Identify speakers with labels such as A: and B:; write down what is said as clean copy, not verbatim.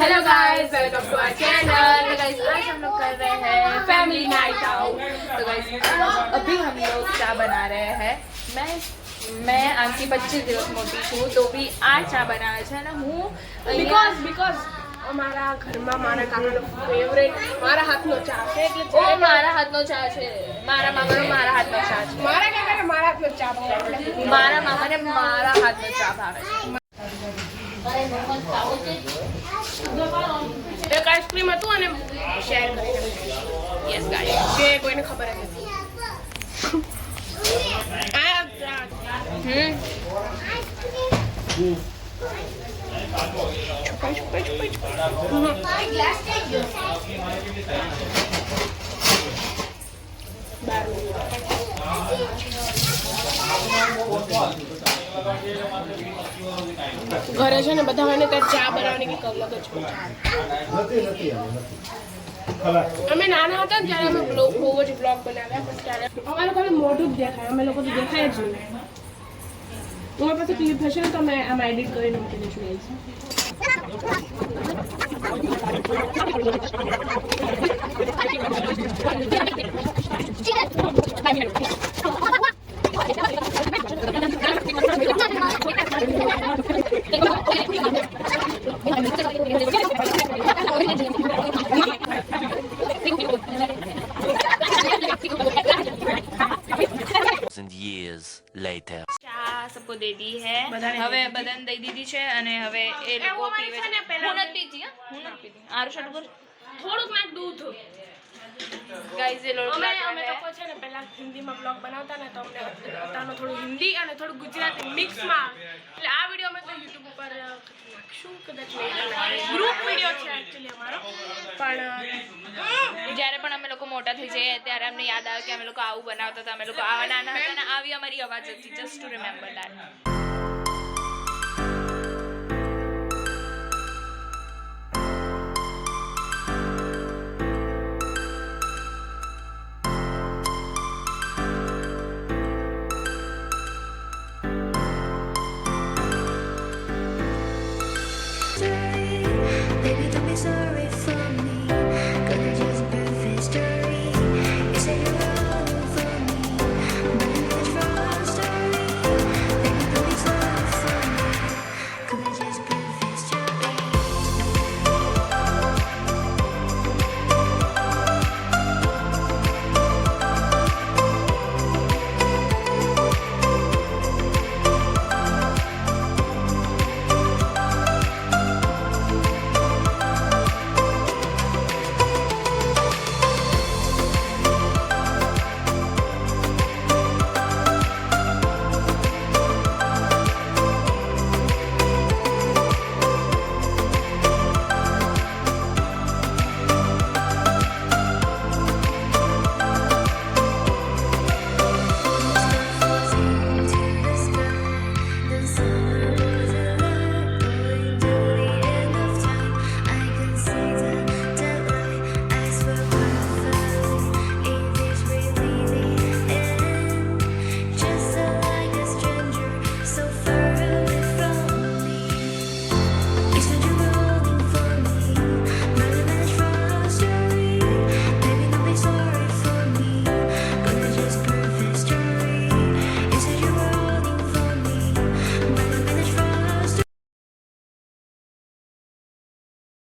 A: Hello guys, welcome to our channel. Guys आज हम लोग कर रहे हैं फैमिली नाइट आउट। तो गाइस अभी हम लोग चा बना रहे हैं। मैं आंटी 25 દિવસ મોટી છું તો બી આ ચા બનાવે છે અને હું
B: બીકોઝ અમારા ઘરમાં મારા કાકાનો ફેવરેટ મારા હાથનો ચા છે એટલે
A: ઓ મારા હાથનો ચા છે, મારા મામાનો મારા હાથનો ચા છે,
B: મારા કાકાને મારા હાથનો ચા ભાવે એટલે
A: મારા મામાને મારા હાથનો ચા ભાવે છે।
B: એક આઈસ્ક્રીમ હતું અને શેર કરીને
A: યસ ગાઈસ
B: જે કોઈને ખબર જ નથી ઘરે છે ને બધા મને ત્યાં ચા બનાવવાની કંઈક અલગ જ અમે નાના હતા ને ત્યારે અમે બહુ જ બ્લોગ બનાવ્યા પણ ત્યારે અમારા લોકોને મોઢું જ દેખાય, અમે લોકો તો દેખાય જ નહીં। તમારી પાસે ક્લિપ હશે ને તો અમે આમાં એડિટ કરીને મૂકી દઈશું
C: years later
A: ચા સબકો દે દી હે, હવે બધાને દઈ દીધી છે અને હવે એ લોકો પીવે છે ને પહેલા હું નથી પીતી, હું નથી પીતી આરું શટ ઉપર
B: થોડુંક નાખ દૂધ।
A: ગાઈસ એ લોકો
B: અમે લોકો છે ને પહેલા હિન્દીમાં બ્લોગ બનાવતા ને તો અમને અત્યારનો થોડું હિન્દી અને થોડું ગુજરાતી મિક્સમાં, એટલે આ વિડીયો અમે તો યુટ્યુબ ઉપર નાખશું કદાચ ગ્રુપ વિડીયો છે એકચ્યુઅલી અમારો, પણ
A: જ્યારે પણ અમે લોકો મોટા થઈ જઈએ ત્યારે અમને યાદ આવે કે અમે લોકો આવું બનાવતા હતા, અમે લોકો આવા નાના હતા અને આવી અમારી અવાજ હતી, just two remember that.
D: Baby, don't be sorry.